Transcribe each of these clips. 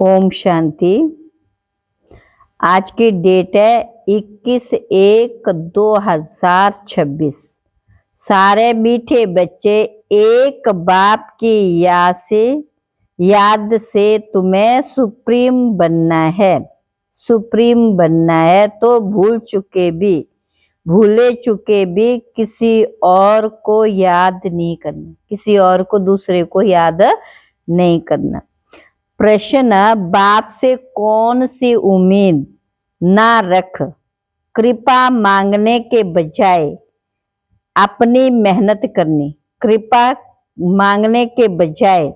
ओम शांति। आज की डेट है 21/1/2026। सारे मीठे बच्चे एक बाप की याद से तुम्हें सुप्रीम बनना है। सुप्रीम बनना है तो भूले चुके भी किसी और को याद नहीं करना, किसी और को, दूसरे को याद नहीं करना। प्रश्न, बाप से कौन सी उम्मीद ना रख। कृपा मांगने के बजाय अपनी मेहनत करनी। कृपा मांगने के बजाय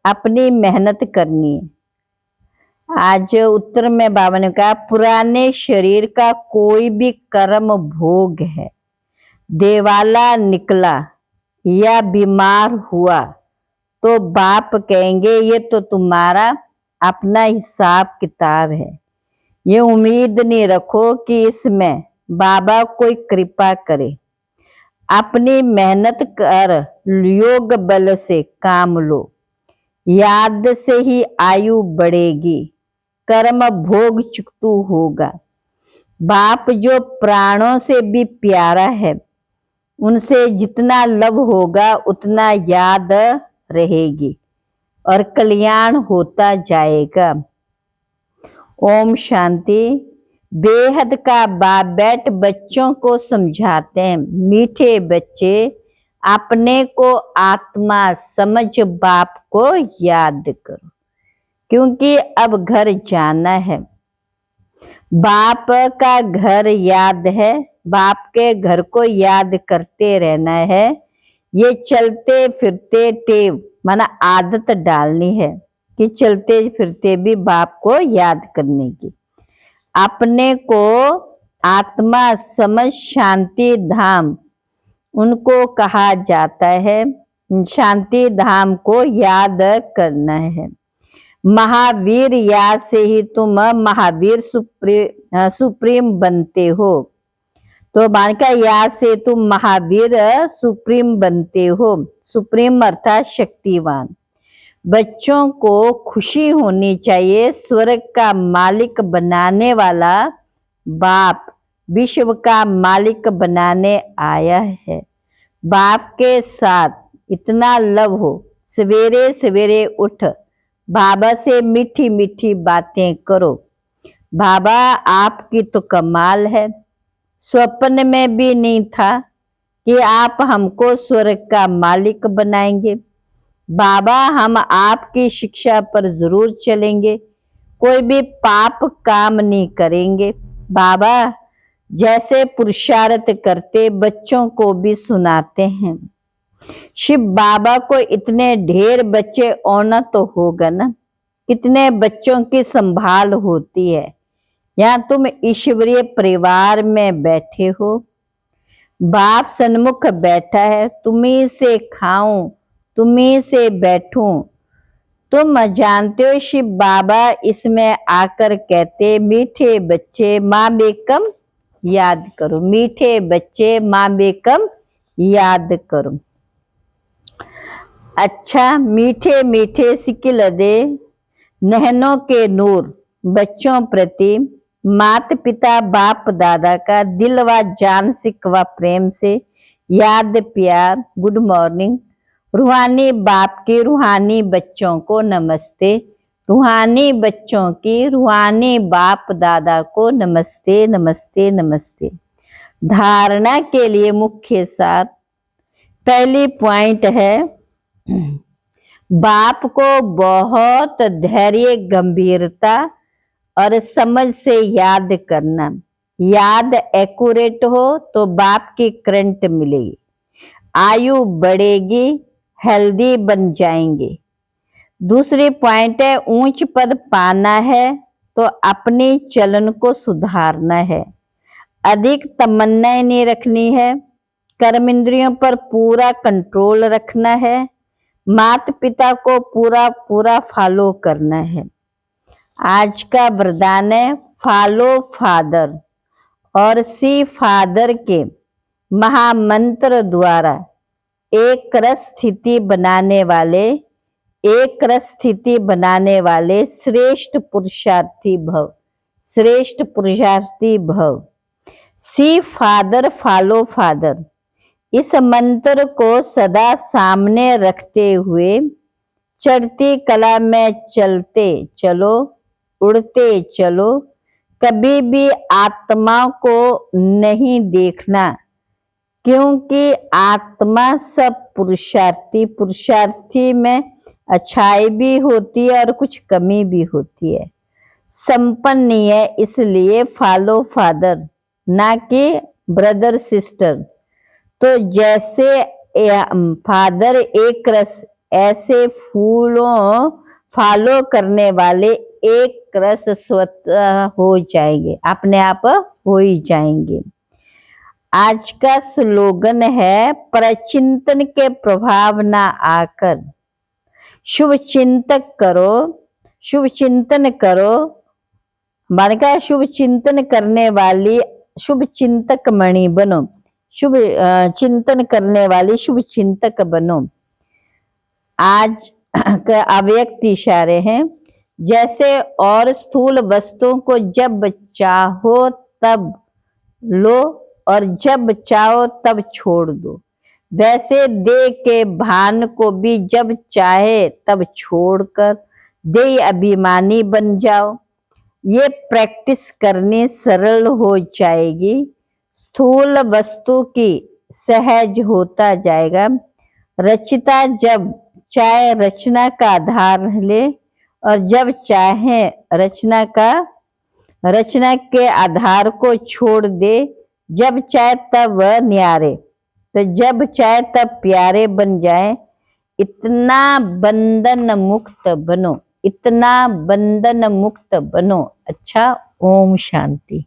अपनी मेहनत करनी है। आज उत्तर में बाबा ने कहा, पुराने शरीर का कोई भी कर्म भोग है, देवाला निकला या बीमार हुआ तो बाप कहेंगे ये तो तुम्हारा अपना हिसाब किताब है। ये उम्मीद नहीं रखो कि इसमें बाबा कोई कृपा करे। अपनी मेहनत कर, योग बल से काम लो। याद से ही आयु बढ़ेगी, कर्म भोग चुकतू होगा। बाप जो प्राणों से भी प्यारा है, उनसे जितना लव होगा उतना याद रहेगी और कल्याण होता जाएगा। ओम शांति। बेहद का बाप बैठ बच्चों को समझाते हैं, मीठे बच्चे अपने को आत्मा समझ बाप को याद करो, क्योंकि अब घर जाना है। बाप का घर याद है, बाप के घर को याद करते रहना है। ये चलते फिरते टेव माना आदत डालनी है कि चलते फिरते भी बाप को याद करने की। अपने को आत्मा समझ शांति धाम उनको कहा जाता है। शांति धाम को याद करना है। महावीर याद से ही तुम महावीर सुप्रीम बनते हो। तो मान का याद से तुम महावीर सुप्रीम बनते हो। सुप्रीम अर्थात शक्तिवान। बच्चों को खुशी होनी चाहिए, स्वर्ग का मालिक बनाने वाला बाप विश्व का मालिक बनाने आया है। बाप के साथ इतना लव हो, सवेरे सवेरे उठ बाबा से मीठी मीठी बातें करो। बाबा आपकी तो कमाल है, स्वप्न में भी नहीं था कि आप हमको स्वर्ग का मालिक बनाएंगे। बाबा हम आपकी शिक्षा पर जरूर चलेंगे, कोई भी पाप काम नहीं करेंगे। बाबा जैसे पुरुषार्थ करते बच्चों को भी सुनाते हैं। शिव बाबा को इतने ढेर बच्चे होना तो होगा ना, कितने बच्चों की संभाल होती है। यहाँ तुम ईश्वरीय परिवार में बैठे हो, बाप सन्मुख बैठा है, तुम्ही से खाऊं तुम्ही से बैठूं। तुम जानते हो शिव बाबा इसमें आकर कहते, मीठे बच्चे माँ बेकम याद करो। मीठे बच्चे माँ बेकम याद करो। अच्छा, मीठे मीठे सिकिल दे नहनों के नूर बच्चों प्रति माता पिता बाप दादा का दिल व जान सिकवा प्रेम से याद प्यार। Good morning. रूहानी बाप की रूहानी बच्चों को नमस्ते। रूहानी बच्चों की रूहानी बाप दादा को नमस्ते नमस्ते नमस्ते। धारणा के लिए मुख्य साथ पहली पॉइंट है, बाप को बहुत धैर्य गंभीरता और समझ से याद करना। याद एक्यूरेट हो तो बाप की करंट मिलेगी, आयु बढ़ेगी, हेल्दी बन जाएंगे। दूसरी पॉइंट है, ऊंच पद पाना है तो अपनी चलन को सुधारना है। अधिक तमन्नाएं नहीं रखनी है, कर्म इंद्रियों पर पूरा कंट्रोल रखना है, माता पिता को पूरा पूरा फॉलो करना है। आज का वरदान है फॉलो फादर, और सी फादर के महामंत्र द्वारा एक रस स्थिति बनाने वाले श्रेष्ठ पुरुषार्थी भव, श्रेष्ठ पुरुषार्थी भव। सी फादर फॉलो फादर, इस मंत्र को सदा सामने रखते हुए चढ़ती कला में चलते चलो, उड़ते चलो। कभी भी आत्मा को नहीं देखना, क्योंकि आत्मा सब पुरुषार्थी में अच्छाई भी होती है और कुछ कमी भी होती है। संपन्न नहीं है, इसलिए फॉलो फादर, ना कि ब्रदर सिस्टर। तो जैसे फादर एक रस, ऐसे फूलों फॉलो करने वाले एक रस स्वतः हो जाएंगे, अपने आप हो ही जाएंगे। आज का स्लोगन है परचिंतन के प्रभाव ना आकर शुभ चिंतक करो, शुभ चिंतन करो। हमारे का शुभ चिंतन करने वाली शुभ चिंतक मणि बनो, शुभ चिंतन करने वाली शुभ चिंतक बनो। आज का अव्यक्त इशारे हैं, जैसे और स्थूल वस्तुओं को जब चाहो तब लो और जब चाहो तब छोड़ दो, वैसे देह के भान को भी जब चाहे तब छोड़कर देह अभिमानी बन जाओ। ये प्रैक्टिस करनी सरल हो जाएगी, स्थूल वस्तु की सहज होता जाएगा। रचिता जब चाहे रचना का आधार ले, और जब चाहे रचना के आधार को छोड़ दे। जब चाहे तब न्यारे, तो जब चाहे तब प्यारे बन जाए। इतना बंधन मुक्त बनो, इतना बंधन मुक्त बनो। अच्छा, ओम शांति।